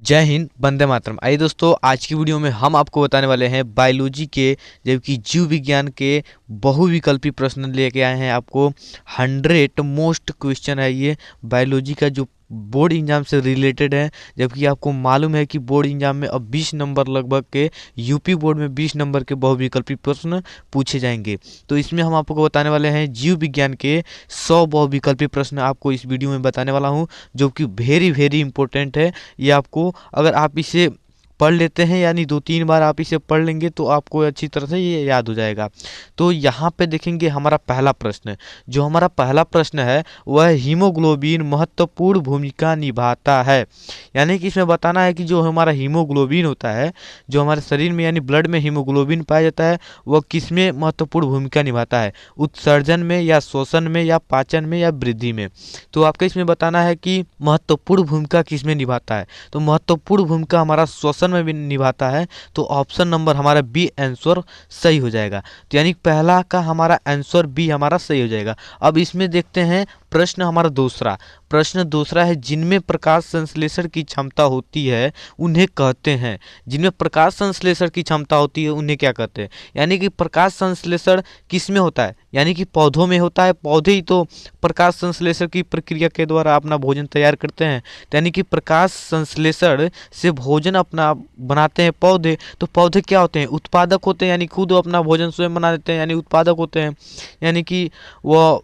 जय हिंद, वंदे मातरम। आइए दोस्तों, आज की वीडियो में हम आपको बताने वाले हैं बायोलॉजी के जबकि जीव विज्ञान के बहुविकल्पी प्रश्न लेके आए हैं आपको। 100 मोस्ट क्वेश्चन है ये बायोलॉजी का जो बोर्ड एग्जाम से रिलेटेड है। जबकि आपको मालूम है कि बोर्ड एग्जाम में अब 20 नंबर लगभग के यूपी बोर्ड में 20 नंबर के बहुविकल्पी प्रश्न पूछे जाएंगे। तो इसमें हम आपको बताने वाले हैं जीव विज्ञान के 100 बहुविकल्पी प्रश्न आपको इस वीडियो में बताने वाला हूं, जो कि वेरी इंपॉर्टेंट है। ये आपको अगर आप इसे पढ़ लेते हैं यानी 2-3 बार आप इसे पढ़ लेंगे तो आपको अच्छी तरह से ये याद हो जाएगा। तो यहाँ पे देखेंगे हमारा पहला प्रश्न, जो हमारा पहला प्रश्न है वह हीमोग्लोबिन महत्वपूर्ण भूमिका निभाता है। यानी कि इसमें बताना है कि जो हमारा हीमोग्लोबिन होता है, जो हमारे शरीर में यानी ब्लड में हीमोग्लोबिन पाया जाता है, वह किस में महत्वपूर्ण भूमिका निभाता है, उत्सर्जन में या शोषण में या पाचन में या वृद्धि में। तो आपको इसमें बताना है कि महत्वपूर्ण भूमिका किस में निभाता है। तो महत्वपूर्ण भूमिका हमारा शोषण में भी निभाता है। तो ऑप्शन नंबर हमारा बी आंसर सही हो जाएगा। तो यानी पहला का हमारा आंसर बी हमारा सही हो जाएगा। अब इसमें देखते हैं प्रश्न हमारा दूसरा। प्रश्न दूसरा है, जिनमें प्रकाश संश्लेषण की क्षमता होती है उन्हें कहते हैं। जिनमें प्रकाश संश्लेषण की क्षमता होती है उन्हें क्या कहते हैं। यानी कि प्रकाश संश्लेषण किस में होता है, यानी कि पौधों में होता है। पौधे ही तो प्रकाश संश्लेषण की प्रक्रिया के द्वारा अपना भोजन तैयार करते हैं। यानी कि प्रकाश संश्लेषण से भोजन अपना बनाते हैं पौधे। तो पौधे क्या होते हैं, उत्पादक होते हैं, यानी खुद अपना भोजन स्वयं बना देते हैं, यानी उत्पादक होते हैं। यानी कि वह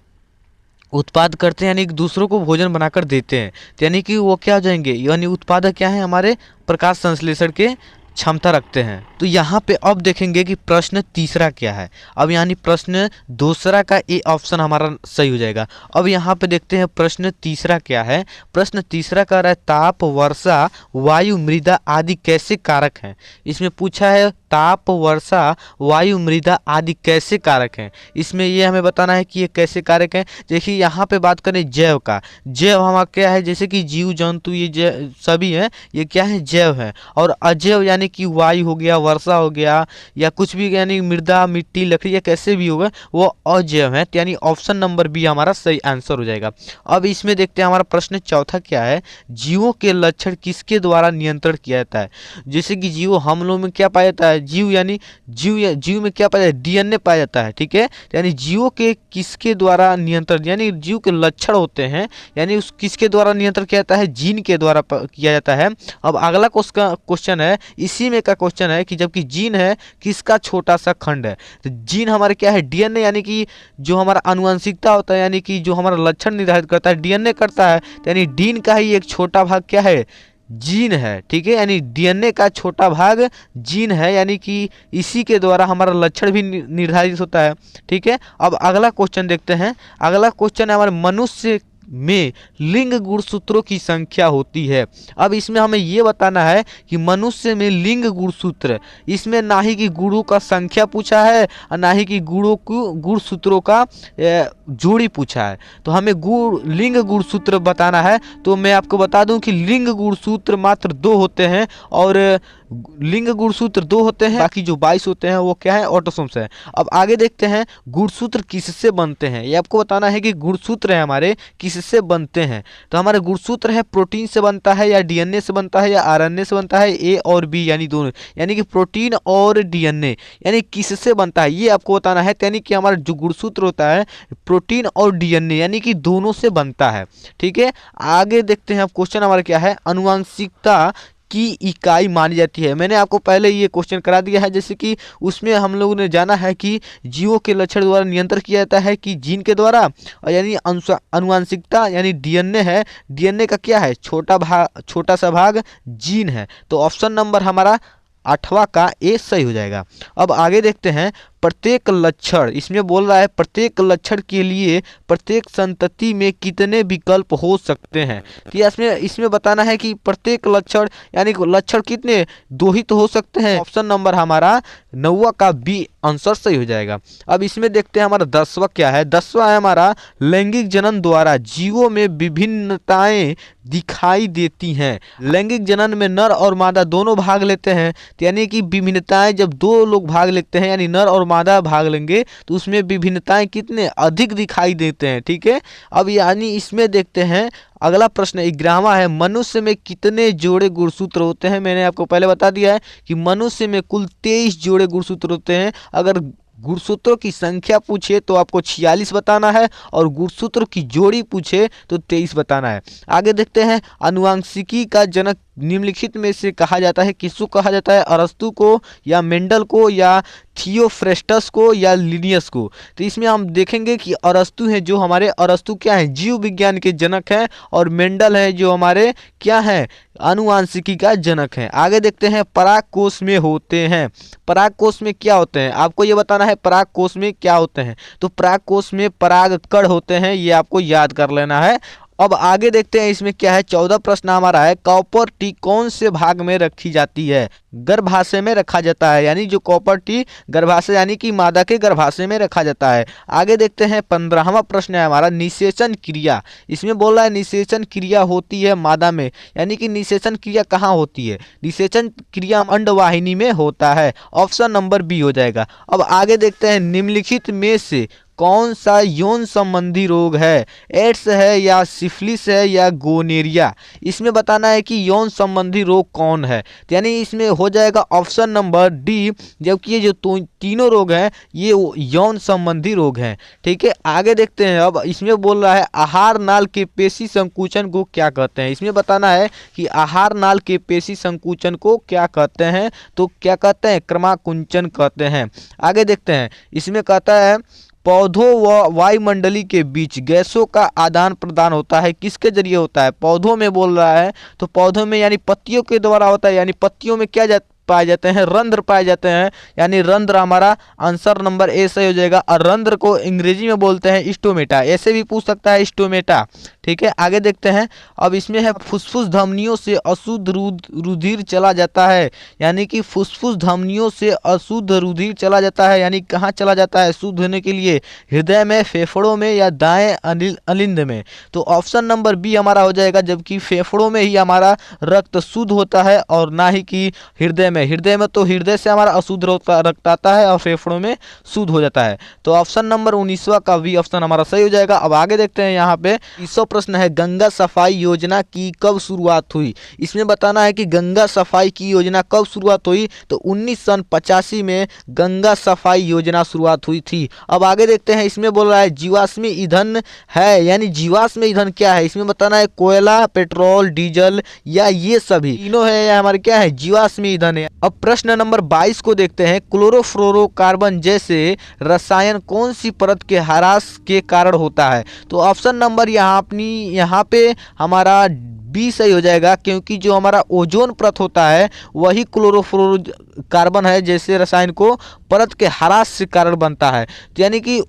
उत्पाद करते हैं, यानी दूसरों को भोजन बनाकर देते हैं। तो यानी कि वो क्या हो जाएंगे, यानी उत्पादक क्या है, हमारे प्रकाश संश्लेषण के क्षमता रखते हैं। तो यहाँ पे अब देखेंगे कि प्रश्न तीसरा क्या है। अब यानी प्रश्न दूसरा का ए ऑप्शन हमारा सही हो जाएगा। अब यहाँ पे देखते हैं प्रश्न तीसरा क्या है। प्रश्न तीसरा कह रहा है, ताप, वर्षा, वायु, मृदा आदि कैसे कारक हैं। इसमें पूछा है ताप, वर्षा, वायु, मृदा आदि कैसे कारक हैं। इसमें ये हमें बताना है कि ये कैसे कारक हैं। देखिए यहाँ पे बात करें जैव का, जैव हमारा क्या है, जैसे कि जीव जंतु ये सभी हैं, ये क्या है, जैव है। और अजैव यानी कि वायु हो गया, वर्षा हो गया, या कुछ भी यानी मृदा, मिट्टी, लकड़ी या कैसे भी होगा वो अजैव है। यानी ऑप्शन नंबर बी हमारा सही आंसर हो जाएगा। अब इसमें देखते हैं हमारा प्रश्न चौथा क्या है, जीवों के लक्षण किसके द्वारा नियंत्रण किया जाता है। जैसे कि जीव, हम लोग में क्या पाया जाता है, जीव यानी जीव में क्या पाया जाता है, डीएनए पाया जाता है। ठीक है, यानी जीवों के किसके द्वारा नियंत्रण, यानी जीव के लक्षण होते हैं, यानी उस किसके द्वारा नियंत्रण किया जाता है, जीन के द्वारा किया जाता है। अब अगला क्वेश्चन है, इसी में का क्वेश्चन है कि जबकि जीन है किसका छोटा सा खंड है। तो जीन हमारे क्या है, डीएनए, यानी कि जो हमारा आनुवंशिकता होता है, यानी कि जो हमारा लक्षण निर्धारित करता है डीएनए करता है। तो यानी डीन का ही एक छोटा भाग क्या है, जीन है। ठीक है, यानी डीएनए का छोटा भाग जीन है, यानी कि इसी के द्वारा हमारा लक्षण भी निर्धारित होता है। ठीक है, अब अगला क्वेश्चन देखते हैं। अगला क्वेश्चन है, हमारे मनुष्य में लिंग गुणसूत्रों की संख्या होती है। अब इसमें हमें ये बताना है कि मनुष्य में लिंग गुणसूत्र, इसमें ना ही कि गुणों का संख्या पूछा है और ना ही कि गुणसूत्रों का जोड़ी पूछा है। तो हमें लिंग गुणसूत्र बताना है। तो मैं आपको बता दूं कि लिंग गुणसूत्र मात्र 2 होते हैं, और लिंग गुणसूत्र 2 होते हैं, बाकी जो 22 होते हैं वो क्या है, ऑटोसोम्स है। अब आगे देखते हैं गुणसूत्र किससे बनते हैं। ये आपको बताना है कि गुणसूत्र है हमारे किससे बनते हैं। तो हमारे गुणसूत्र है प्रोटीन से बनता है, या डीएनए से बनता है, या आरएनए से बनता है, ए और बी यानी दोनों, यानी कि प्रोटीन और डीएनए यानी किससे बनता है ये आपको बताना है। यानी कि हमारा जो गुणसूत्र होता है प्रोटीन और डीएनए यानी कि दोनों से बनता है। ठीक है, आगे देखते हैं अब क्वेश्चन हमारा क्या है, अनुवांशिकता की इकाई मानी जाती है। मैंने आपको पहले ये क्वेश्चन करा दिया है, जैसे कि उसमें हम लोगों ने जाना है कि जीवों के लक्षण द्वारा नियंत्रण किया जाता है कि जीन के द्वारा, और यानी अनुवांशिकता यानी डीएनए है, डीएनए का क्या है, छोटा सा भाग जीन है। तो ऑप्शन नंबर हमारा 8वां का ए सही हो जाएगा। अब आगे देखते हैं प्रत्येक लक्षण, इसमें बोल रहा है प्रत्येक लक्षण के लिए प्रत्येक संतति में कितने विकल्प हो सकते हैं। तो इसमें बताना है कि प्रत्येक लक्षण यानी लक्षण कितने, 2 ही तो हो सकते हैं। ऑप्शन नंबर हमारा 9वां का बी आंसर सही हो जाएगा। अब इसमें देखते हैं हमारा 10वां क्या है। 10वां है हमारा लैंगिक जनन द्वारा जीवों में विभिन्नताएं दिखाई देती हैं। लैंगिक जनन में नर और मादा दोनों भाग लेते हैं, यानी कि विभिन्नताएं जब 2 लोग भाग लेते हैं, यानी नर और मादा भाग लेंगे तो उसमें विभिन्नताएं कितने अधिक दिखाई देते हैं। ठीक है, अब यानी इसमें देखते हैं अगला प्रश्न 11वां है, मनुष्य में कितने जोड़े गुणसूत्र होते हैं। मैंने आपको पहले बता दिया है कि मनुष्य में कुल 23 जोड़े गुणसूत्र होते हैं। अगर गुणसूत्रों की संख्या पूछे तो आपको 46 बताना है और गुणसूत्रों की जोड़ी पूछे तो 23 बताना है। आगे देखते हैं, आनुवांशिकी का जनक निम्नलिखित में से कहा जाता है, किसको कहा जाता है, अरस्तु को या मेंडल को या थियोफ्रेस्टस को या लिनियस को। तो इसमें हम देखेंगे कि अरस्तु है, जो हमारे अरस्तु क्या है, जीव विज्ञान के जनक हैं, और मेंडल है जो हमारे क्या है, आनुवांशिकी का जनक है। आगे देखते हैं, पराग कोश में होते हैं। पराग कोश में क्या होते हैं, आपको ये बताना है पराग कोश में क्या होते हैं। तो पराग कोश में पराग कण होते हैं, ये आपको याद कर लेना है। अब आगे देखते हैं इसमें क्या है, 14 प्रश्न हमारा है, कॉपर टी कौन से भाग में रखी जाती है। गर्भाशय में रखा जाता है, यानी जो कॉपर टी गर्भाशय यानी कि मादा के गर्भाशय में रखा जाता है। आगे देखते हैं 15वां प्रश्न है हमारा, निषेचन क्रिया। इसमें बोल रहा है निषेचन क्रिया होती है मादा में, यानी कि निषेचन क्रिया कहाँ होती है, निषेचन क्रिया अंडवाहिनी में होता है। ऑप्शन नंबर बी हो जाएगा। अब आगे देखते हैं, निम्नलिखित में से कौन सा यौन संबंधी रोग है, एड्स है या सिफिलिस है या गोनेरिया। इसमें बताना है कि यौन संबंधी रोग कौन है, तो यानी इसमें हो जाएगा ऑप्शन नंबर डी, जबकि ये जो तीनों रोग हैं ये यौन संबंधी रोग हैं। ठीक है, आगे देखते हैं। अब इसमें बोल रहा है आहार नाल के पेशी संकुचन को क्या कहते हैं। इसमें बताना है कि आहार नाल के पेशी संकुचन को क्या कहते हैं, तो क्या कहते हैं, क्रमाकुंचन कहते हैं। आगे देखते हैं, इसमें कहता है पौधों व वायुमंडली के बीच गैसों का आदान प्रदान होता है, किसके जरिए होता है, पौधों में बोल रहा है, तो पौधों में यानी पत्तियों के द्वारा होता है, यानी पत्तियों में क्या पाए जाते हैं, रंध्र पाए जाते हैं, यानी रंध्र हमारा आंसर नंबर ए सही हो जाएगा। और रंध्र को अंग्रेजी में बोलते हैं स्टोमेटा, ऐसे भी पूछ सकता है स्टोमेटा। ठीक है, आगे देखते हैं। अब इसमें है फुसफुस धमनियों से अशुद्ध रुधिर चला जाता है, यानी कि फुसफुस धमनियों से अशुद्ध रुधिर चला जाता है, यानी कहाँ चला जाता है शुद्ध होने के लिए, हृदय में, फेफड़ों में या दाएं अलिंद में। तो ऑप्शन नंबर बी हमारा हो जाएगा, जबकि फेफड़ों में ही हमारा रक्त शुद्ध होता है और ना ही कि हृदय में। हृदय में तो हृदय से हमारा अशुद्ध रक्त आता है और फेफड़ों में शुद्ध हो जाता है। तो ऑप्शन नंबर 19वां का भी ऑप्शन हमारा सही हो जाएगा। अब आगे देखते हैं, यहाँ पे 20वां प्रश्न है, गंगा सफाई योजना की कब शुरुआत हुई। इसमें बताना है कि गंगा सफाई की योजना कब शुरुआत हुई, तो 1985 में गंगा सफाई योजना शुरुआत हुई थी। अब आगे देखते हैं, इसमें बोल रहा है जीवाश्म ईंधन है, यानी जीवाश्म ईंधन क्या है। इसमें बताना है कोयला, पेट्रोल, डीजल या ये सभी तीनों है, या हमारे क्या है, जीवाश्म ईंधन है। अब प्रश्न नंबर 22 को देखते हैं, क्लोरोफ्लोरोकार्बन जैसे रसायन कौन सी परत के ह्रास के कारण होता है। तो ऑप्शन नंबर यहाँ पे हमारा बी सही हो जाएगा, क्योंकि जो हमारा ओजोन परत होता है वही क्लोरोफ्लोरोकार्बन है जैसे रसायन को परत के ह्रास से कारण बनता है। तो यानी कि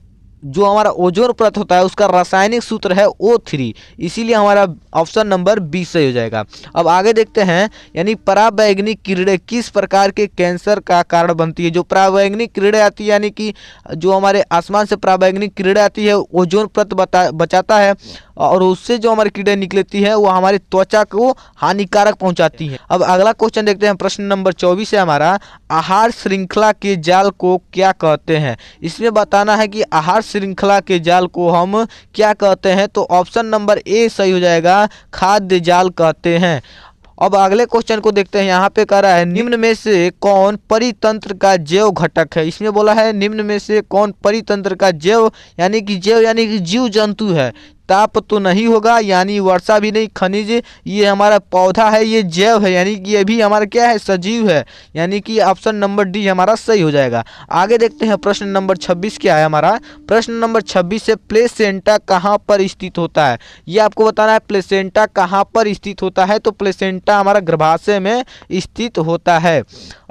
जो हमारा ओजोन परत होता है उसका रासायनिक सूत्र है O3, इसीलिए हमारा ऑप्शन नंबर बी सही हो जाएगा। अब आगे देखते हैं, यानी पराबैंगनी किरणें किस प्रकार के कैंसर का कारण बनती है। जो पराबैंगनी किरणें आती है, यानी कि जो हमारे आसमान से पराबैंगनी किरणें आती है, ओजोन परत बचाता है और उससे जो हमारी किरणें निकलती है वो हमारी त्वचा को हानिकारक पहुंचाती है। अब अगला क्वेश्चन देखते हैं, प्रश्न नंबर 24 है हमारा, आहार श्रृंखला के जाल को क्या कहते हैं। इसमें बताना है कि आहार श्रृंखला के जाल को हम क्या कहते हैं, तो ऑप्शन नंबर ए सही हो जाएगा, खाद्य जाल कहते हैं। अब अगले क्वेश्चन को देखते हैं, यहाँ पे कह रहा है निम्न में से कौन परितंत्र का जैव घटक है। इसमें बोला है निम्न में से कौन परितंत्र का जैव यानी कि जीव जंतु है। ताप तो नहीं होगा, यानी वर्षा भी नहीं, खनिज, ये हमारा पौधा है, ये जैव है, यानी कि ये भी हमारा क्या है, सजीव है, यानी कि ऑप्शन नंबर डी हमारा सही हो जाएगा। आगे देखते हैं, प्रश्न नंबर 26 क्या है हमारा। प्रश्न नंबर 26 से प्लेसेंटा कहाँ पर स्थित होता है, ये आपको बताना है। प्लेसेंटा कहाँ पर स्थित होता है, तो प्लेसेंटा हमारा गर्भाशय में स्थित होता है।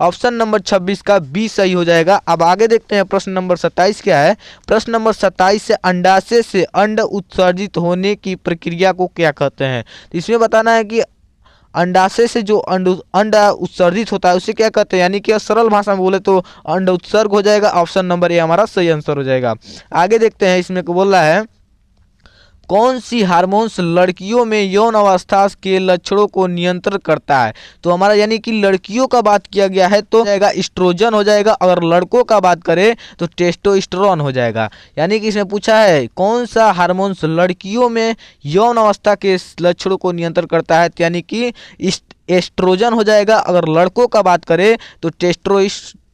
ऑप्शन नंबर 26 का बी सही हो जाएगा। अब आगे देखते हैं, प्रश्न नंबर 27 क्या है। प्रश्न नंबर 27 से अंडाशय से अंड उत्सर्जित होने की प्रक्रिया को क्या कहते हैं। तो इसमें बताना है कि अंडाशय से जो अंड उत्सर्जित होता है उसे क्या कहते हैं, यानी कि सरल भाषा में बोले तो अंड उत्सर्ग हो जाएगा। ऑप्शन नंबर ए हमारा सही आंसर हो जाएगा। आगे देखते हैं, इसमें बोल रहा है कौन सी हार्मोन्स लड़कियों में यौन अवस्था के लक्षणों को नियंत्रित करता है? तो हमारा यानी कि लड़कियों का बात किया गया है तो जाएगा एस्ट्रोजन हो जाएगा, अगर लड़कों का बात करें तो टेस्टोस्टेरोन हो जाएगा। यानी कि इसमें पूछा है कौन सा हार्मोन्स लड़कियों में यौन अवस्था के लक्षणों को नियंत्रित करता है, तो यानी कि एस्ट्रोजन हो जाएगा। अगर लड़कों का बात करें तो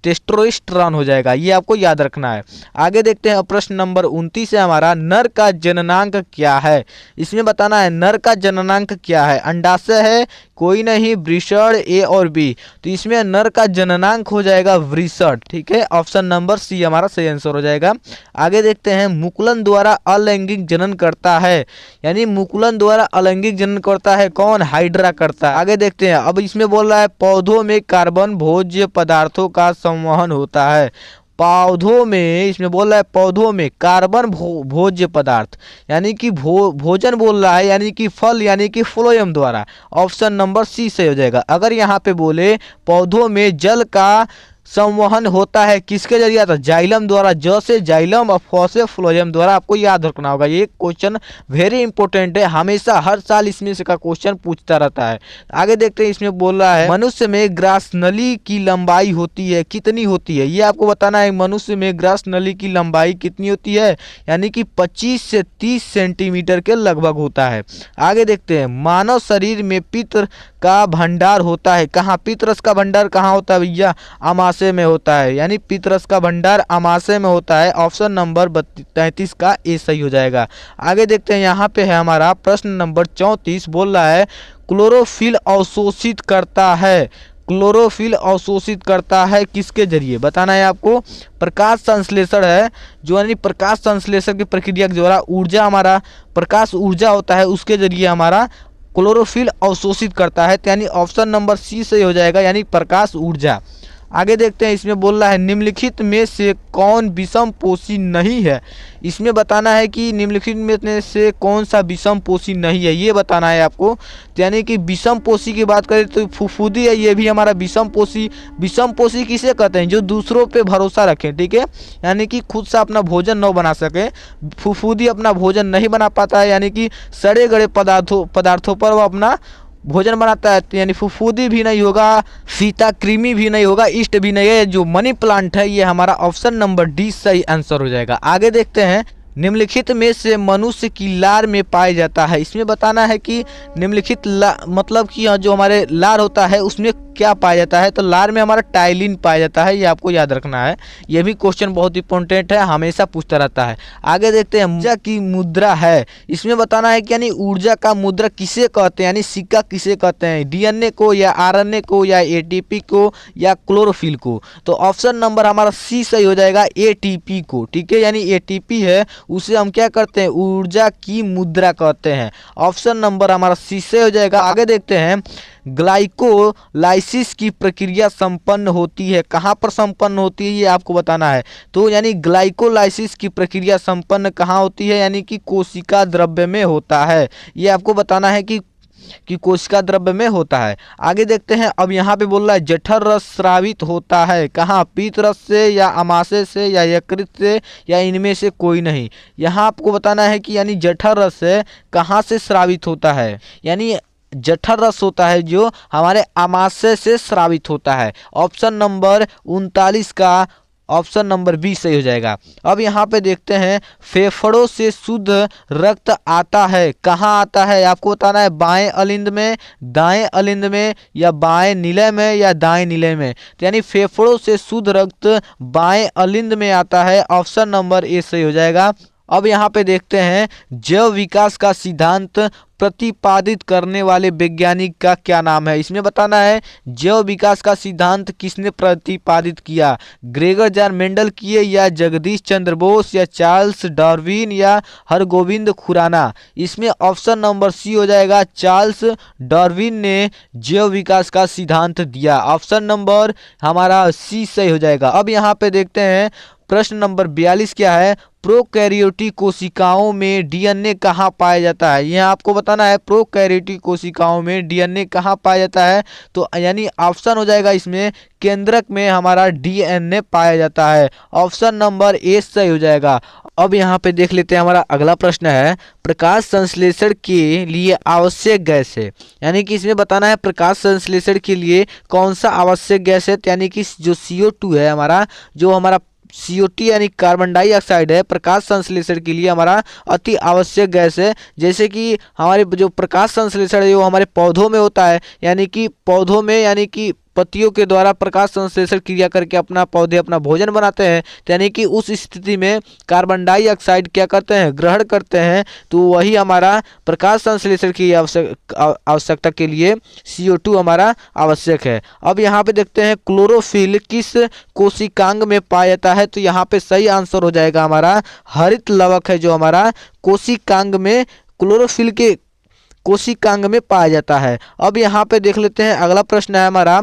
टेस्टोस्टेरोन हो जाएगा, ये आपको याद रखना है। आगे देखते हैं प्रश्न नंबर 29 है हमारा, नर का जननांग क्या है? इसमें बताना है नर का जननांग क्या है। अंडाशय है, कोई नहीं, वृषण, ए और बी। तो इसमें नर का जननांग हो जाएगा वृषण, ठीक है, ऑप्शन नंबर सी हमारा सही आंसर हो जाएगा। आगे देखते हैं मुकुलन द्वारा अलैंगिक जनन करता है, यानी मुकुलन द्वारा अलैंगिक जनन करता है कौन? हाइड्रा करता है। आगे देखते हैं, अब इसमें बोल रहा है पौधों में कार्बन भोज्य पदार्थों का संवहन होता है। पौधों में, इसमें बोल रहा है पौधों में कार्बन भोज्य पदार्थ, यानी कि भोजन बोल रहा है, यानी कि फल, यानी कि फ्लोएम द्वारा। ऑप्शन नंबर सी सही हो जाएगा। अगर यहाँ पे बोले पौधों में जल का संवहन होता है किसके जरिए? तो जाइलम द्वारा, ज से जाइलम और फ से फ्लोएम द्वारा। आपको याद रखना होगा, ये क्वेश्चन वेरी इंपॉर्टेंट है, हमेशा हर साल इसमें से का क्वेश्चन पूछता रहता है। आगे देखते हैं, इसमें बोल रहा है मनुष्य में ग्रास नली की लंबाई होती है, कितनी होती है? ये आपको बताना है मनुष्य में ग्रास नली की लंबाई कितनी होती है, यानी कि 25 से 30 सेंटीमीटर के लगभग होता है। आगे देखते हैं, मानव शरीर में पित्त का भंडार होता है कहाँ? पित्तरस का भंडार कहाँ होता है भैया? आमाशय में होता है, यानी पित्तरस का भंडार आमाशय में होता है। ऑप्शन नंबर 33 का ए सही हो जाएगा। आगे देखते हैं, यहाँ पे है हमारा प्रश्न नंबर 34, बोल रहा है क्लोरोफिल अवशोषित करता है। क्लोरोफिल अवशोषित करता है किसके जरिए? बताना है आपको। प्रकाश संश्लेषण है, जो यानी प्रकाश संश्लेषण की प्रक्रिया के द्वारा ऊर्जा, हमारा प्रकाश ऊर्जा होता है, उसके जरिए हमारा क्लोरोफिल अवशोषित करता है, यानी ऑप्शन नंबर सी सही हो जाएगा, यानी प्रकाश ऊर्जा। आगे देखते हैं, इसमें बोल रहा है निम्नलिखित में से कौन विषम पोषी नहीं है? इसमें बताना है कि निम्नलिखित में से कौन सा विषम पोषी नहीं है, ये बताना है आपको। तो यानी कि विषम पोषी की बात करें तो फुफुदी है, ये भी हमारा विषम पोषी। विषम पोषी किसे कहते हैं? जो दूसरों पे भरोसा रखें, ठीक है, यानी कि खुद से अपना भोजन न बना सके। फुफुदी अपना भोजन नहीं बना पाता है, यानी कि सड़े गड़े पदार्थों पर वो अपना भोजन बनाता है, यानी फुफुदी भी नहीं होगा, फीता कृमि भी नहीं होगा, ईस्ट भी नहीं है। जो मनी प्लांट है ये हमारा ऑप्शन नंबर डी सही आंसर हो जाएगा। आगे देखते हैं, निम्नलिखित में से मनुष्य की लार में पाया जाता है। इसमें बताना है कि निम्नलिखित मतलब कि जो हमारे लार होता है उसमें क्या पाया जाता है? तो लार में हमारा टाइलिन पाया जाता है, ये आपको याद रखना है। ये भी क्वेश्चन बहुत इंपॉर्टेंट है, हमेशा पूछता रहता है। आगे देखते हैं, ऊर्जा की मुद्रा है। इसमें बताना है कि यानी ऊर्जा का मुद्रा किसे कहते हैं, यानी सिक्का किसे कहते हैं? डीएनए को, या आरएनए को, या एटीपी को, या क्लोरोफिल को? तो ऑप्शन नंबर हमारा सी सही हो जाएगा, एटीपी को, ठीक है, यानी एटीपी है उसे हम क्या करते हैं? ऊर्जा की मुद्रा कहते हैं। ऑप्शन नंबर हमारा सी सही हो जाएगा। आगे देखते हैं, ग्लाइकोलाइसिस की प्रक्रिया संपन्न होती है कहाँ पर संपन्न होती है, ये आपको बताना है। तो यानी ग्लाइकोलाइसिस की प्रक्रिया संपन्न कहाँ होती है, यानी कि कोशिका द्रव्य में होता है। ये आपको बताना है कि कोशिका द्रव्य में होता है। आगे देखते हैं, अब यहाँ पे बोल रहा है जठर रस स्रावित होता है कहाँ? पीत रस से, या आमाशय से, या यकृत से, या इनमें से कोई नहीं। यहाँ आपको बताना है कि यानी जठर रस से कहाँ से स्रावित होता है, यानी जठर रस होता है जो हमारे आमाशय से स्रावित होता है। ऑप्शन नंबर 39 का ऑप्शन नंबर बी सही हो जाएगा। अब यहाँ पे देखते हैं, फेफड़ों से शुद्ध रक्त आता है कहाँ आता है? आपको बताना है बाएं अलिंद में, दाएं अलिंद में, या बाएं निलय में, या दाएं निलय में। तो यानी फेफड़ों से शुद्ध रक्त बाएं अलिंद में आता है, ऑप्शन नंबर ए सही हो जाएगा। अब यहाँ पे देखते हैं, जैव विकास का सिद्धांत प्रतिपादित करने वाले वैज्ञानिक का क्या नाम है? इसमें बताना है जैव विकास का सिद्धांत किसने प्रतिपादित किया? ग्रेगर जॉन मेंडल किए, या जगदीश चंद्र बोस, या चार्ल्स डार्विन, या हरगोविंद खुराना? इसमें ऑप्शन नंबर सी हो जाएगा, चार्ल्स डार्विन ने जैव विकास का सिद्धांत दिया। ऑप्शन नंबर हमारा सी सही हो जाएगा। अब यहाँ पे देखते हैं, प्रश्न नंबर 42 क्या है? प्रोकैरियोटिक कोशिकाओं में डीएनए कहाँ पाया जाता है। यह आपको बताना है प्रोकैरियोटिक कोशिकाओं में डीएनए कहाँ पाया जाता है। तो यानी ऑप्शन हो जाएगा इसमें केंद्रक में हमारा डीएनए पाया जाता है। ऑप्शन नंबर ए सही हो जाएगा। अब यहाँ पे देख लेते हैं हमारा अगला प्रश्न है प्रकाश संश्लेषण के लिए आवश्यक गैस है। यानी कि इसमें बताना है प्रकाश संश्लेषण के लिए कौन सा आवश्यक गैस है। यानी कि जो CO2 है हमारा, जो हमारा CO2 यानी कार्बन डाइऑक्साइड है, प्रकाश संश्लेषण के लिए हमारा अति आवश्यक गैस है। जैसे कि हमारे जो प्रकाश संश्लेषण है वो हमारे पौधों में होता है, यानी कि पौधों में यानी कि पत्तियों के द्वारा प्रकाश संश्लेषण क्रिया करके अपना पौधे अपना भोजन बनाते हैं। तो यानी कि उस स्थिति में कार्बन डाइऑक्साइड क्या करते हैं, ग्रहण करते हैं। तो वही हमारा प्रकाश संश्लेषण की आवश्यकता के लिए CO2 हमारा आवश्यक है। अब यहाँ पे देखते हैं क्लोरोफिल किस कोशिकांग में पाया जाता है। तो यहाँ पे सही आंसर हो जाएगा हमारा हरित लवक है, जो हमारा कोशिकांग में क्लोरोफिल के कोशिकांग में पाया जाता है। अब यहाँ पे देख लेते हैं अगला प्रश्न है हमारा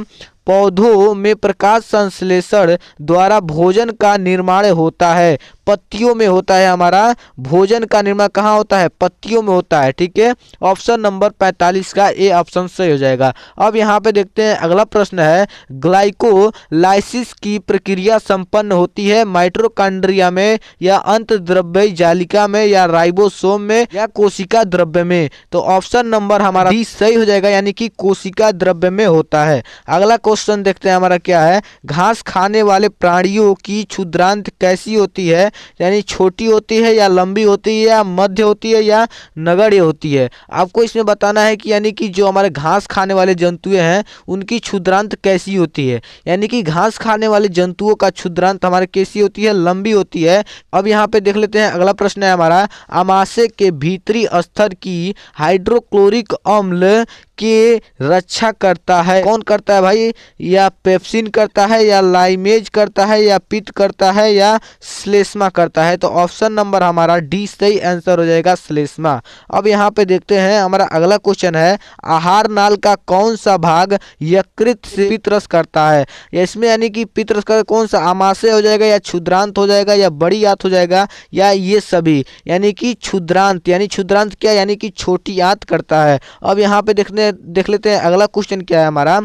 पौधों में प्रकाश संश्लेषण द्वारा भोजन का निर्माण होता है। पत्तियों में होता है हमारा भोजन का निर्माण कहाँ होता है, पत्तियों में होता है। ठीक है, ऑप्शन नंबर 45 का ए ऑप्शन सही हो जाएगा। अब यहाँ पे देखते हैं अगला प्रश्न है ग्लाइकोलाइसिस की प्रक्रिया संपन्न होती है माइटोकॉन्ड्रिया में या अंतःद्रव्यी जालिका में या राइबोसोम में या कोशिका द्रव्य में। तो ऑप्शन नंबर हमारा डी सही हो जाएगा, यानी कि कोशिका द्रव्य में होता है। अगला क्वेश्चन देखते हैं हमारा क्या है घास खाने वाले प्राणियों की क्षुद्रांत कैसी होती है। यानी छोटी होती है या लंबी होती है या मध्य होती है या नगण्य होती है। आपको इसमें बताना है कि यानी कि जो हमारे घास खाने वाले जंतुएं हैं उनकी क्षुद्रांत कैसी होती है। यानी कि घास खाने वाले जंतुओं का क्षुद्रांत हमारे कैसी होती है, लंबी होती है। अब यहाँ पे देख लेते हैं अगला प्रश्न है हमारा आमाशय के भीतरी स्तर की हाइड्रोक्लोरिक अम्ल की रक्षा करता है। कौन करता है भाई, या पेप्सिन करता है या लाइमेज करता है या पित्त करता है या श्लेष्मा करता है। तो ऑप्शन नंबर हमारा डी सही आंसर हो जाएगा, श्लेष्मा। अब यहाँ पे देखते हैं हमारा अगला क्वेश्चन है आहार नाल का कौन सा भाग यकृत से पित्तरस करता है। इसमें यानी कि पित्तरस का कौन सा आमाशय हो जाएगा या क्षुद्रांत हो जाएगा या बड़ी आंत हो जाएगा या ये सभी। यानी कि क्षुद्रांत, यानी क्षुद्रांत क्या, यानी कि छोटी आंत करता है। अब यहाँ पे देख लेते हैं अगला क्वेश्चन क्या है हमारा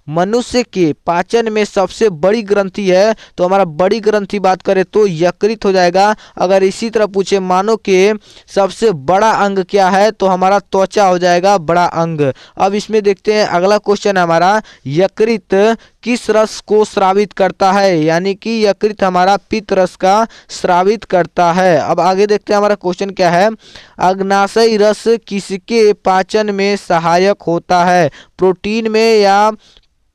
मनुष्य के पाचन में सबसे बड़ी ग्रंथि है। तो हमारा बड़ी ग्रंथि बात करें तो यकृत हो जाएगा। अगर इसी तरह पूछे मानव के सबसे बड़ा अंग क्या है तो हमारा त्वचा हो जाएगा बड़ा अंग। अब इसमें देखते हैं अगला क्वेश्चन है हमारा यकृत किस रस को स्रावित करता है। यानी कि यकृत हमारा पित्त रस का स्रावित करता है। अब आगे देखते हैं हमारा क्वेश्चन क्या है अग्नाशयी रस किसके पाचन में सहायक होता है। प्रोटीन में या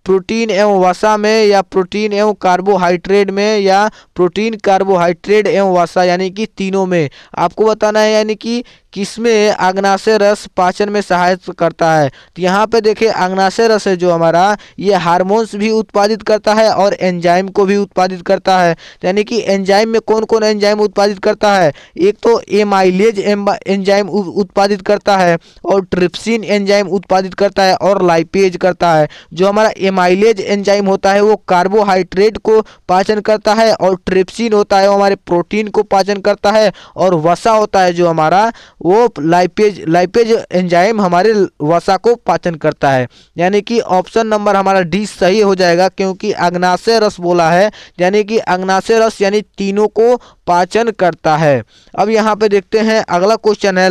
प्रोटीन एवं वसा में या प्रोटीन एवं कार्बोहाइड्रेट में या प्रोटीन कार्बोहाइड्रेट एवं वसा, यानी कि तीनों में आपको बताना है। यानी कि किसमें अग्नाशय रस पाचन में सहायता करता है। तो यहाँ पे देखिए अग्नाशय रस है जो हमारा ये हार्मोन्स भी उत्पादित करता है और एंजाइम को भी उत्पादित करता है। यानी कि एंजाइम में कौन कौन एंजाइम उत्पादित करता है, एक तो एमाइलेज एंजाइम उत्पादित करता है और ट्रिप्सिन एंजाइम उत्पादित करता है और लाइपेज करता है। जो हमारा एमाइलेज एंजाइम होता है वो कार्बोहाइड्रेट को पाचन करता है और ट्रिप्सिन होता है वो हमारे प्रोटीन को पाचन करता है और वसा होता है जो हमारा वो लाइपेज एंजाइम हमारे वसा को पाचन करता है। यानी कि ऑप्शन नंबर हमारा डी सही हो जाएगा क्योंकि अग्नाशय रस बोला है। यानी कि अग्नाशय रस यानी तीनों को पाचन करता है। अब यहाँ पे देखते हैं अगला क्वेश्चन है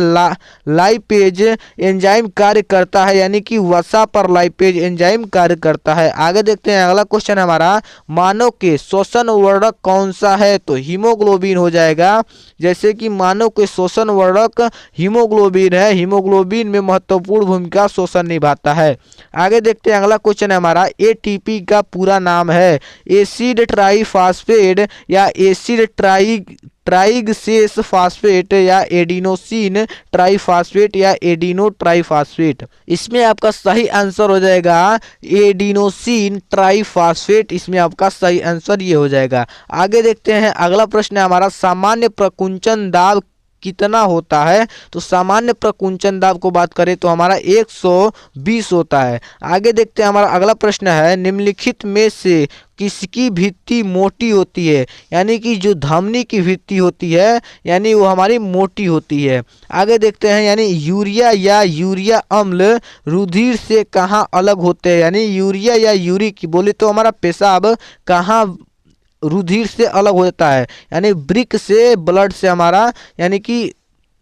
लाइपेज एंजाइम कार्य करता है, यानी कि वसा पर लाइपेज एंजाइम कार्य करता है। आगे देखते हैं अगला क्वेश्चन हमारा मानव के श्वसन वर्णक कौन सा है। तो हीमोग्लोबिन हो जाएगा। जैसे कि मानव के श्वसन वर्णक हीमोग्लोबिन है, हीमोग्लोबिन में महत्वपूर्ण भूमिका श्वसन निभाता है। आगे देखते हैं अगला क्वेश्चन है हमारा एटीपी का पूरा नाम है एसिड ट्राइफॉस्फेट या एसिड ट्राइग्लिसरेस फास्फेट या एडिनोसिन ट्राइफॉस्फेट या एडिनो ट्राइफॉस्फेट। इसमें आपका सही आंसर हो जाएगा एडिनोसिन ट्राइफॉस्फेट। इसमें आपका सही आंसर ये हो जाएगा। आगे देखते हैं अगला प्रश्न है हमारा सामान्य प्रकुंचन दाब कितना होता है? तो सामान्य प्रकुंचन दाब को बात करें तो हमारा 120 होता है। आगे देखते हैं, हमारा अगला प्रश्न है, निम्नलिखित में से किसकी भित्ति मोटी होती है? यानी कि जो धमनी की भित्ति होती है यानी वो हमारी मोटी होती है। आगे देखते हैं, यानी यूरिया या यूरिया अम्ल रुधिर से कहाँ अलग होते हैं? यानी यूरिया या यूरिक बोले तो हमारा पेशाब कहाँ रुधिर से अलग हो जाता है? यानी वृक्क से, ब्लड से हमारा, यानी कि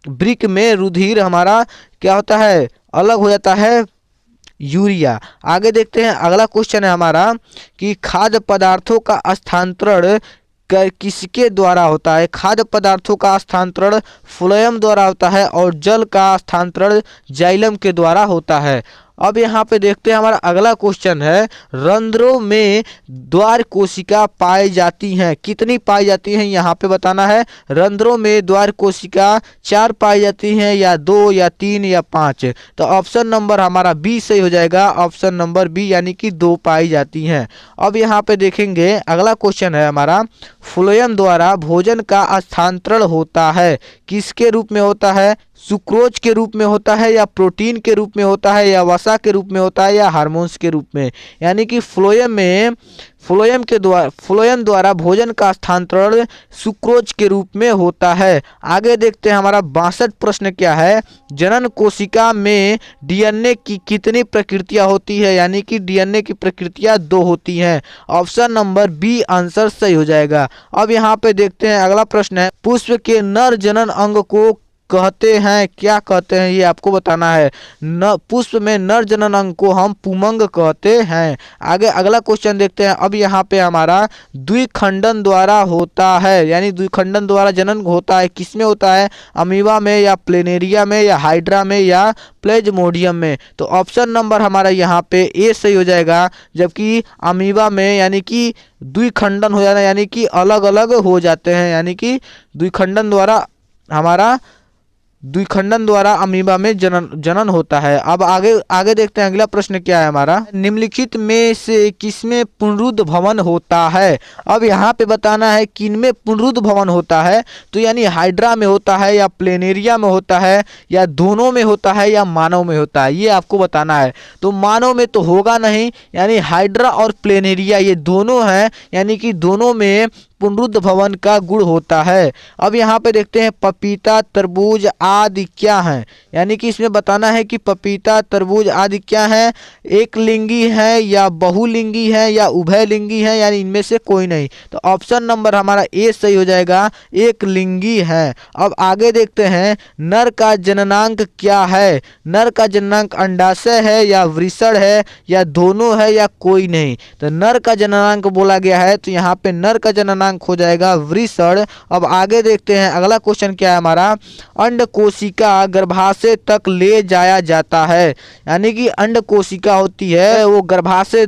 वृक्क में रुधिर हमारा क्या होता है? अलग हो जाता है, यूरिया। आगे देखते हैं, अगला क्वेश्चन है हमारा कि खाद्य पदार्थों का स्थानांतरण किसके द्वारा होता है? खाद्य पदार्थों का स्थानांतरण फ्लोएम द्वारा होता है और जल का स्थानांतरण जाइलम के द्वारा होता है। अब यहाँ पे देखते हैं, हमारा अगला क्वेश्चन है, रंध्रों में द्वार कोशिका पाई जाती हैं, कितनी पाई जाती हैं? यहाँ पे बताना है। रंध्रों में द्वार कोशिका 4 पाई जाती हैं, या 2 या 3 या 5? तो ऑप्शन नंबर हमारा बी सही हो जाएगा, ऑप्शन नंबर बी, यानी कि 2 पाई जाती हैं। अब यहाँ पे देखेंगे, अगला क्वेश्चन है हमारा, फ्लोएम द्वारा भोजन का स्थानांतरण होता है, किसके रूप में होता है? सुक्रोज के रूप में होता है, या प्रोटीन के रूप में होता है, या वसा के रूप में होता है, या हार्मोन्स के रूप में? यानी कि फ्लोएम द्वारा भोजन का स्थानांतरण सुक्रोज के रूप में होता है। आगे देखते हैं, हमारा 62 प्रश्न क्या है, जनन कोशिका में डीएनए की कितनी प्रकृतियां होती है? यानी कि डीएनए की प्रकृतियां 2 होती हैं। ऑप्शन नंबर बी आंसर सही हो जाएगा। अब यहाँ पे देखते हैं, अगला प्रश्न है, पुष्प के नर जनन अंग को कहते हैं, क्या कहते हैं? ये आपको बताना है। पुष्प में नर जनन अंग को हम पुमंग कहते हैं। आगे अगला क्वेश्चन देखते हैं। अब यहाँ पे हमारा द्विखंडन द्वारा होता है, यानी द्विखंडन द्वारा जनन होता है, किसमें होता है? अमीबा में, या प्लेनेरिया में, या हाइड्रा में, या प्लेज्मोडियम में? तो ऑप्शन नंबर हमारा यहाँ पे ए सही हो जाएगा, जबकि अमीबा में यानी कि द्विखंडन हो जाना, यानी कि अलग अलग हो जाते हैं, यानी कि द्विखंडन द्वारा अमीबा में जनन होता है। अब आगे देखते हैं, अगला प्रश्न क्या है हमारा, निम्नलिखित में से किसमें पुनरुद्ध भवन होता है? अब यहाँ पे बताना है किनमें पुनरुद्ध भवन होता है। तो यानी हाइड्रा में होता है, या प्लेनेरिया में होता है, या दोनों में होता है, या मानव में होता है? ये आपको बताना है। तो मानव में तो होगा नहीं, यानी हाइड्रा और प्लेनेरिया ये दोनों हैं, यानी कि दोनों में पुनरुद्ध भवन का गुण होता है। अब यहाँ पे देखते हैं, पपीता, तरबूज आदि क्या हैं? यानी कि इसमें बताना है कि पपीता, तरबूज आदि क्या हैं? एक लिंगी है, या बहुलिंगी है, या उभयलिंगी है, यानी इनमें से कोई नहीं। तो ऑप्शन नंबर हमारा ए सही हो जाएगा, एक लिंगी है। अब आगे देखते हैं, नर का जननांक क्या है? नर का जननांक अंडाशय है, या वृषण है, या दोनों है, या कोई नहीं? तो नर का जननांक बोला गया है, तो यहाँ पे नर का जननांक हो जाएगा वृषण। अब आगे देखते हैं, अगला क्वेश्चन क्या है हमारा, अंड कोशिका गर्भाशय तक ले जाया जाता है, यानी कि अंड कोशिका होती है वो गर्भाशय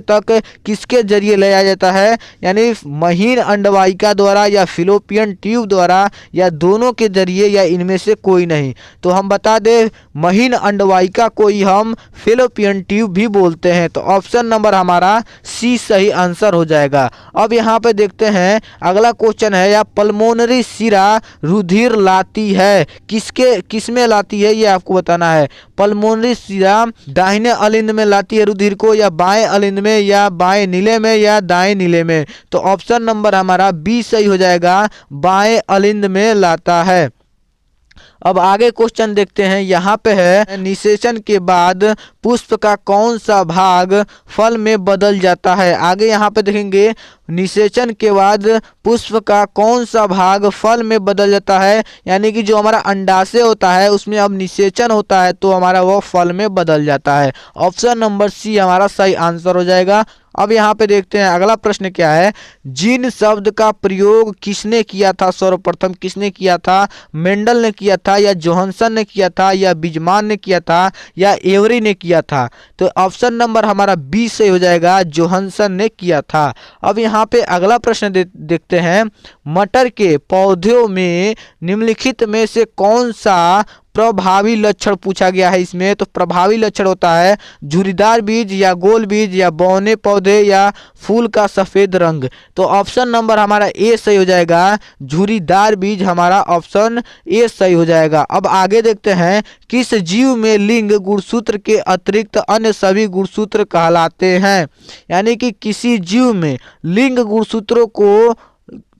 तक किसके जरिए ले जाया जाता है? यानी महीन अंडवाहिका द्वारा, या फिलोपियन ट्यूब द्वारा, या दोनों के जरिए, या इनमें से कोई नहीं? तो हम बता दें, महीन अंडवाहिका को ही हम फिलोपियन ट्यूब भी बोलते हैं। तो ऑप्शन नंबर हमारा सी सही आंसर हो जाएगा। अब यहाँ पे देखते हैं, अगला क्वेश्चन है, या पल्मोनरी शिरा रुधिर लाती है, किसमें लाती है? ये आपको बताना है। पल्मोनरी शिरा दाहिने अलिंद में लाती है रुधिर को, या बाएं अलिंद में, या बाएं नीले में, या दाएं नीले में? तो ऑप्शन नंबर हमारा बी सही हो जाएगा, बाएं अलिंद में लाता है। अब आगे क्वेश्चन देखते हैं, यहाँ पे है, निषेचन के बाद पुष्प का कौन सा भाग फल में बदल जाता है? आगे यहाँ पे देखेंगे, निषेचन के बाद पुष्प का कौन सा भाग फल में बदल जाता है? यानी कि जो हमारा अंडाशय होता है उसमें अब निषेचन होता है, तो हमारा वो फल में बदल जाता है। ऑप्शन नंबर सी हमारा सही आंसर हो जाएगा। अब यहाँ पे देखते हैं, अगला प्रश्न क्या है, जीन शब्द का प्रयोग किसने किया था? सर्वप्रथम किसने किया था? मेंडल ने किया था, या जोहानसन ने किया था, या बिजमान ने किया था, या एवरी ने किया था? तो ऑप्शन नंबर हमारा बी से हो जाएगा, जोहानसन ने किया था। अब यहाँ पे अगला प्रश्न देखते हैं, मटर के पौधों में निम्नलिखित में से कौन सा प्रभावी लक्षण पूछा गया है इसमें। तो प्रभावी लक्षण होता है झुर्रीदार बीज या गोल बीज या बौने पौधे या फूल का सफेद रंग। तो ऑप्शन नंबर हमारा ए सही हो जाएगा, झुर्रीदार बीज हमारा ऑप्शन ए सही हो जाएगा। अब आगे देखते हैं, किस जीव में लिंग गुणसूत्र के अतिरिक्त अन्य सभी गुणसूत्र कहलाते हैं। यानी कि किसी जीव में लिंग गुणसूत्रों को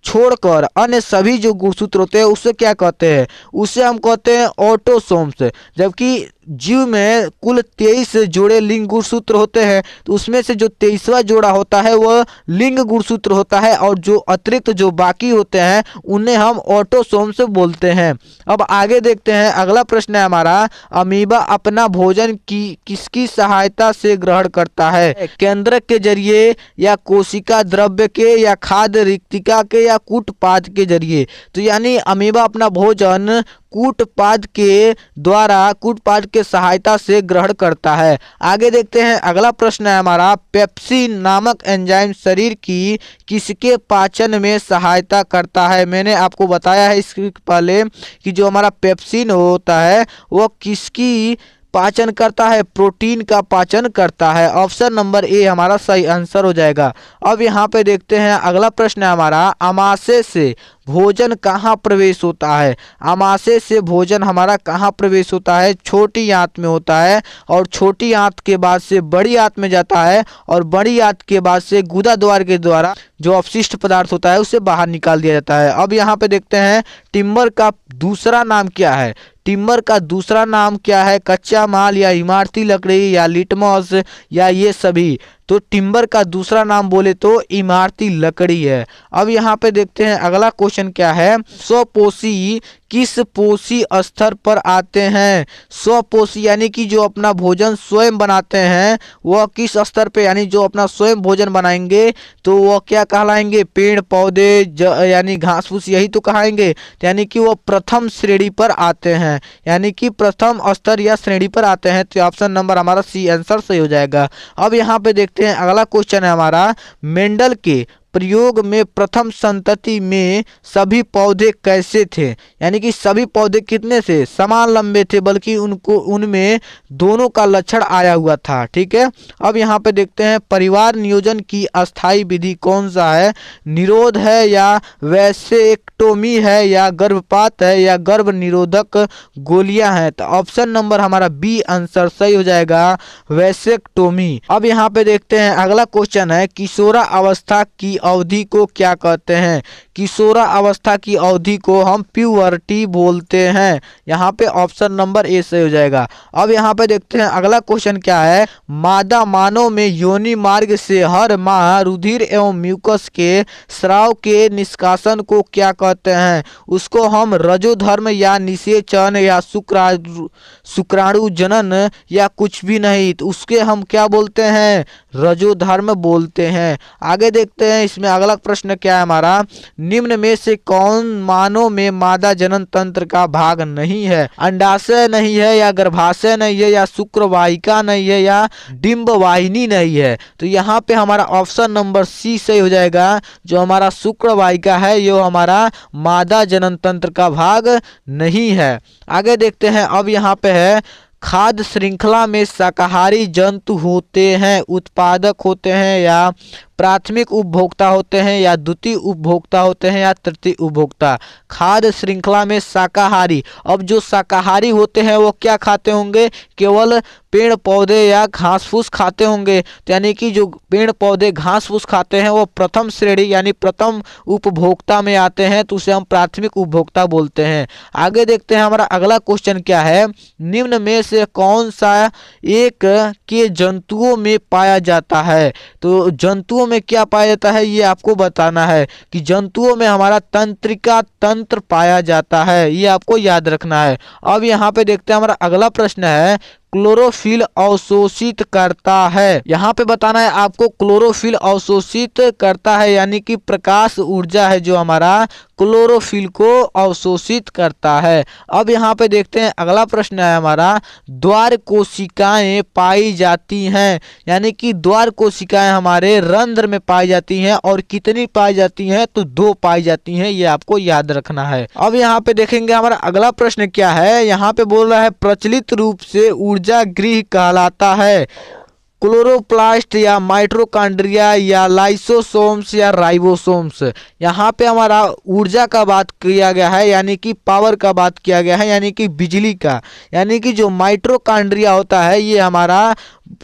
छोड़कर अन्य सभी जो गुणसूत्र होते हैं उसे क्या कहते हैं, उसे हम कहते हैं ऑटोसोम्स। जबकि जीव में कुल 23 जोड़े लिंग गुणसूत्र होते हैं, तो उसमें से जो 23वां जोड़ा होता है वह लिंग गुणसूत्र होता है, और जो अतिरिक्त जो बाकी होते हैं उन्हें हम ऑटोसोम्स बोलते हैं। अब आगे देखते हैं, अगला प्रश्न है हमारा, अमीबा अपना भोजन किसकी सहायता से ग्रहण करता है, केंद्रक के जरिए या कोशिका द्रव्य के या खाद्य रिक्तिका के या कूटपाद के जरिए। तो यानी अमीबा अपना भोजन कूटपाद के द्वारा, कूटपाद के सहायता से ग्रहण करता है। आगे देखते हैं, अगला प्रश्न है हमारा, पेप्सिन नामक एंजाइम शरीर की किसके पाचन में सहायता करता है। मैंने आपको बताया है इसके पहले कि जो हमारा पेप्सिन होता है वो किसकी पाचन करता है, प्रोटीन का पाचन करता है। ऑप्शन नंबर ए हमारा सही आंसर हो जाएगा। अब यहाँ पे देखते हैं, अगला प्रश्न है हमारा, आमाशय से भोजन कहाँ प्रवेश होता है। आमाशय से भोजन हमारा कहाँ प्रवेश होता है, छोटी आंत में होता है, और छोटी आंत के बाद से बड़ी आंत में जाता है, और बड़ी आंत के बाद से गुदा द्वार के द्वारा जो अपशिष्ट पदार्थ होता है उसे बाहर निकाल दिया जाता है। अब यहाँ पे देखते हैं, टिम्बर का दूसरा नाम क्या है। टिम्बर का दूसरा नाम क्या है, कच्चा माल या इमारती लकड़ी या लिटमस या ये सभी। तो टिम्बर का दूसरा नाम बोले तो इमारती लकड़ी है। अब यहाँ पे देखते हैं, अगला क्वेश्चन क्या है, स्वपोषी किस पोषी स्तर पर आते हैं। स्वपोषी यानी कि जो अपना भोजन स्वयं बनाते हैं वह किस स्तर पे, यानी जो अपना स्वयं भोजन बनाएंगे तो वह क्या कहलाएंगे, पेड़ पौधे यानी घास फूस, यही तो कहाएंगे। यानी कि वह प्रथम श्रेणी पर आते हैं, यानी कि प्रथम स्तर या श्रेणी पर आते हैं। तो ऑप्शन नंबर हमारा सी आंसर सही हो जाएगा। अब यहाँ पे देखते हैं, अगला क्वेश्चन है हमारा, मेंडल के प्रयोग में प्रथम संतति में सभी पौधे कैसे थे। यानी कि सभी पौधे कितने थे, समान लंबे थे, बल्कि उनमें दोनों का लक्षण आया हुआ था। ठीक है। अब यहाँ पे देखते हैं, परिवार नियोजन की अस्थायी विधि कौन सा है, निरोध है या वैसेक्टोमी है या गर्भपात है या गर्भ निरोधक गोलियां हैं। तो ऑप्शन नंबर हमारा बी आंसर सही हो जाएगा, वैसेक्टोमी। अब यहाँ पे देखते हैं, अगला क्वेश्चन है, किशोरा अवस्था की अवधि को क्या कहते हैं। किशोरा अवस्था की अवधि को हम प्यूबर्टी बोलते हैं। यहाँ पे ऑप्शन नंबर ए सही हो जाएगा। अब यहाँ पे देखते हैं, अगला क्वेश्चन क्या है, मादा मानव में योनि मार्ग से हर माह रुधिर एवं म्यूकस के स्राव के निष्कासन को क्या कहते हैं। उसको हम रजोधर्म या निषेचन या शुक्राणु जनन या कुछ भी नहीं, तो उसके हम क्या बोलते हैं, रजोधर्म बोलते हैं। आगे देखते हैं, इसमें अगला प्रश्न क्या है हमारा, निम्न में से कौन मानव में मादा जनन तंत्र का भाग नहीं है। अंडाशय नहीं है या गर्भाशय नहीं है या शुक्रवाहिका नहीं है या डिंब वाहिनी नहीं है। तो यहाँ पे हमारा ऑप्शन नंबर सी सही हो जाएगा, जो हमारा शुक्रवाहिका है ये हमारा मादा जनन तंत्र का भाग नहीं है। आगे देखते हैं, अब यहाँ पे है, खाद्य श्रृंखला में शाकाहारी जंतु होते हैं, उत्पादक होते हैं या प्राथमिक उपभोक्ता होते हैं या द्वितीय उपभोक्ता होते हैं या तृतीय उपभोक्ता। खाद्य श्रृंखला में शाकाहारी, अब जो शाकाहारी होते हैं वो क्या खाते होंगे, केवल पेड़ पौधे या घास फूस खाते होंगे। तो यानी कि जो पेड़ पौधे घास फूस खाते हैं वो प्रथम श्रेणी यानी प्रथम उपभोक्ता में आते हैं, तो उसे हम प्राथमिक उपभोक्ता बोलते हैं। आगे देखते हैं, हमारा अगला क्वेश्चन क्या है, निम्न में से कौन सा एक के जंतुओं में पाया जाता है। तो जंतुओं में क्या पाया जाता है ये आपको बताना है, कि जंतुओं में हमारा तंत्रिका तंत्र पाया जाता है, ये आपको याद रखना है। अब यहाँ पे देखते हैं, हमारा अगला प्रश्न है, क्लोरोफिल अवशोषित करता है। यहाँ पे बताना है आपको क्लोरोफिल अवशोषित करता है, यानी कि प्रकाश ऊर्जा है जो हमारा क्लोरोफिल को अवशोषित करता है। अब यहाँ पे देखते हैं अगला प्रश्न है हमारा, द्वार कोशिकाएं पाई जाती हैं, यानी कि द्वार कोशिकाएं हमारे रंध्र में पाई जाती हैं और कितनी पाई जाती हैं, तो 2 पाई जाती हैं, ये आपको याद रखना है। अब यहाँ पे देखेंगे हमारा अगला प्रश्न क्या है, यहाँ पे बोल रहा है प्रचलित रूप से ऊर्जा गृह कहलाता है क्लोरोप्लास्ट या माइटोकॉन्ड्रिया या लाइसोसोम्स या राइबोसोम्स। यहाँ पे हमारा ऊर्जा का बात किया गया है, यानी कि पावर का बात किया गया है, यानी कि बिजली का, यानी कि जो माइटोकॉन्ड्रिया होता है ये हमारा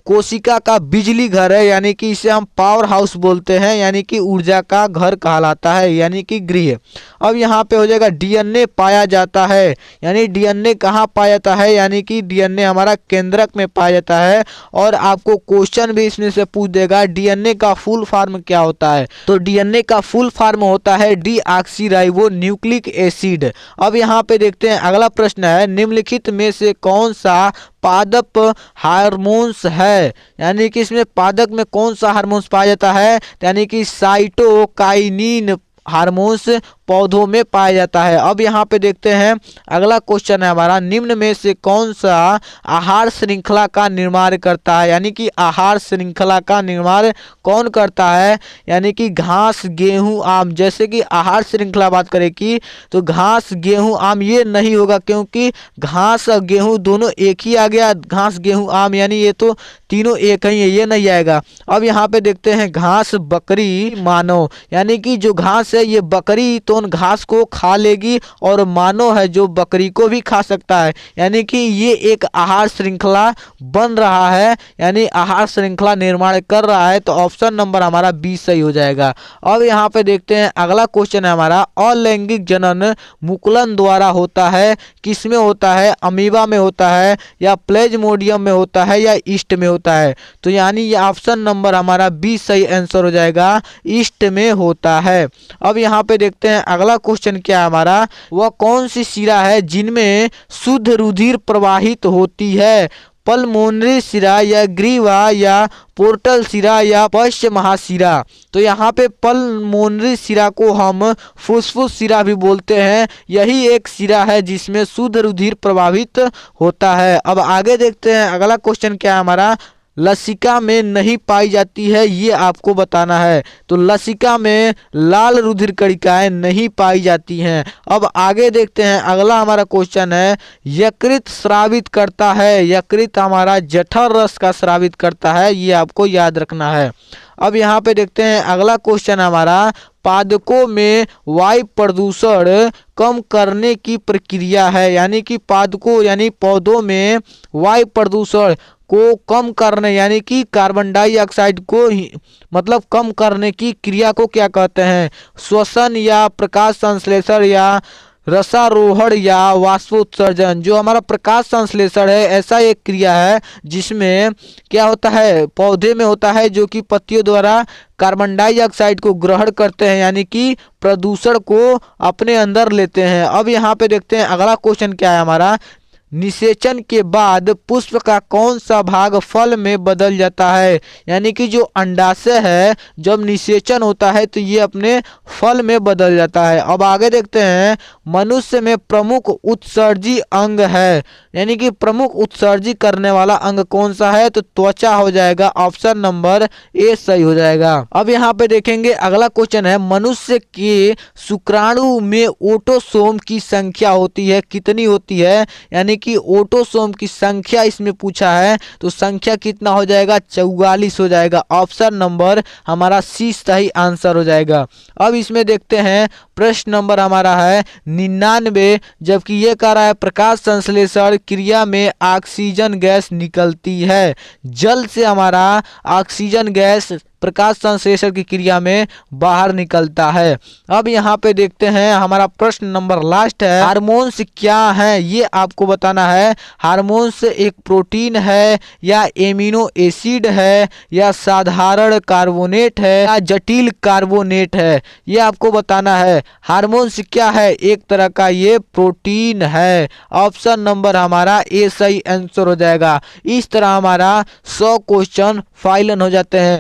कोशिका का बिजली घर है, यानी कि इसे हम पावर हाउस बोलते हैं, यानी कि ऊर्जा का घर कहलाता है, यानी कि गृह। अब यहाँ पे हो जाएगा डीएनए पाया जाता है, यानी डीएनए कहाँ पाया जाता है, यानी कि डीएनए हमारा केंद्रक में पाया जाता है। और आपको क्वेश्चन भी इसमें से पूछ देगा डीएनए का फुल फॉर्म क्या होता है, तो डीएनए का फुल फॉर्म होता है डीऑक्सीराइबो न्यूक्लिक एसिड। अब यहाँ पे देखते हैं अगला प्रश्न है, निम्नलिखित में से कौन सा पादप हार्मोन्स है, यानी कि इसमें पादप में कौन सा हार्मोन्स पाया जाता है, यानी कि साइटोकाइनिन हार्मोन्स पौधों में पाया जाता है। अब यहाँ पे देखते हैं अगला क्वेश्चन है हमारा, निम्न में से कौन सा आहार श्रृंखला का निर्माण करता है, यानी कि आहार श्रृंखला का निर्माण कौन करता है, यानी कि घास गेहूं आम। जैसे कि आहार श्रृंखला बात करें कि तो घास गेहूं आम ये नहीं होगा, क्योंकि घास और गेहूं दोनों एक ही आ गया, घास गेहूं आम यानी ये तो तीनों एक ही है, ये नहीं आएगा। अब यहाँ पे देखते हैं घास बकरी मानव, यानी कि जो घास है ये बकरी तो घास को खा लेगी और मानव है जो बकरी को भी खा सकता है, यानी कि ये एक आहार श्रृंखला बन रहा है, यानी आहार श्रृंखला निर्माण कर रहा है। तो ऑप्शन नंबर हमारा 20 सही हो जाएगा। अब यहाँ पे देखते हैं अगला क्वेश्चन है हमारा, अलैंगिक जनन मुकुलन द्वारा होता है, किसमें होता है, अमीबा में होता है या प्लेज्मोडियम में होता है या ईस्ट में होता है, तो यानी ये ऑप्शन नंबर हमारा 20 सही आंसर हो जाएगा, ईस्ट में होता है। अब यहाँ पे देखते हैं अगला क्वेश्चन क्या है हमारा, वह कौन सी शिरा है जिनमें शुद्ध रुधिर प्रवाहित होती है, पल्मोनरी शिरा या ग्रीवा या पोर्टल शिरा या पश्च महाशिरा। तो यहाँ पे पल्मोनरी शिरा को हम फुसफुस शिरा भी बोलते हैं, यही एक शिरा है जिसमें शुद्ध रुधिर प्रवाहित होता है। अब आगे देखते हैं अगला क्वेश्चन क्या है हमारा, लसिका में नहीं पाई जाती है, ये आपको बताना है। तो लसिका में लाल रुधिर कणिकाएं नहीं पाई जाती हैं। अब आगे देखते हैं अगला हमारा क्वेश्चन है, यकृत स्रावित करता है, यकृत हमारा जठर रस का स्रावित करता है, ये आपको याद रखना है। अब यहाँ पे देखते हैं अगला क्वेश्चन हमारा, पादकों में वायु प्रदूषण कम करने की प्रक्रिया है, यानी कि पादकों यानी पौधों में वायु प्रदूषण को कम करने, यानी कि कार्बन डाइऑक्साइड को मतलब कम करने की क्रिया को क्या कहते हैं, श्वसन या प्रकाश संश्लेषण या रसारोहण या वाष्पोत्सर्जन। जो हमारा प्रकाश संश्लेषण है ऐसा एक क्रिया है जिसमें क्या होता है, पौधे में होता है जो कि पत्तियों द्वारा कार्बन डाइऑक्साइड को ग्रहण करते हैं, यानी कि प्रदूषण को अपने अंदर लेते हैं। अब यहाँ पे देखते हैं अगला क्वेश्चन क्या है हमारा, निषेचन के बाद पुष्प का कौन सा भाग फल में बदल जाता है, यानी कि जो अंडाशय है जब निषेचन होता है तो ये अपने फल में बदल जाता है। अब आगे देखते हैं, मनुष्य में प्रमुख उत्सर्जी अंग है, यानी कि प्रमुख उत्सर्जी करने वाला अंग कौन सा है, तो त्वचा हो जाएगा, ऑप्शन नंबर ए सही हो जाएगा। अब यहाँ पे देखेंगे अगला क्वेश्चन है, मनुष्य के शुक्राणु में ऑटोसोम की संख्या होती है, कितनी होती है, यानी कि ऑटोसोम की संख्या इसमें पूछा है, तो संख्या कितना हो जाएगा, 44 हो जाएगा, ऑप्शन नंबर हमारा सी सही आंसर हो जाएगा। अब इसमें देखते हैं प्रश्न नंबर हमारा है 99, जबकि ये कह रहा है प्रकाश संश्लेषण क्रिया में ऑक्सीजन गैस निकलती है, जल से हमारा ऑक्सीजन गैस प्रकाश संश्लेषण की क्रिया में बाहर निकलता है। अब यहाँ पे देखते हैं हमारा प्रश्न नंबर लास्ट है, हार्मोन्स क्या है ये आपको बताना है। हार्मोन्स एक प्रोटीन है या एमिनो एसिड है या साधारण कार्बोनेट है या जटिल कार्बोनेट है, ये आपको बताना है। हार्मोन्स क्या है, एक तरह का ये प्रोटीन है। ऑप्शन नंबर हमारा ए सही आंसर हो जाएगा। इस तरह हमारा 100 क्वेश्चन फाइनल हो जाते हैं।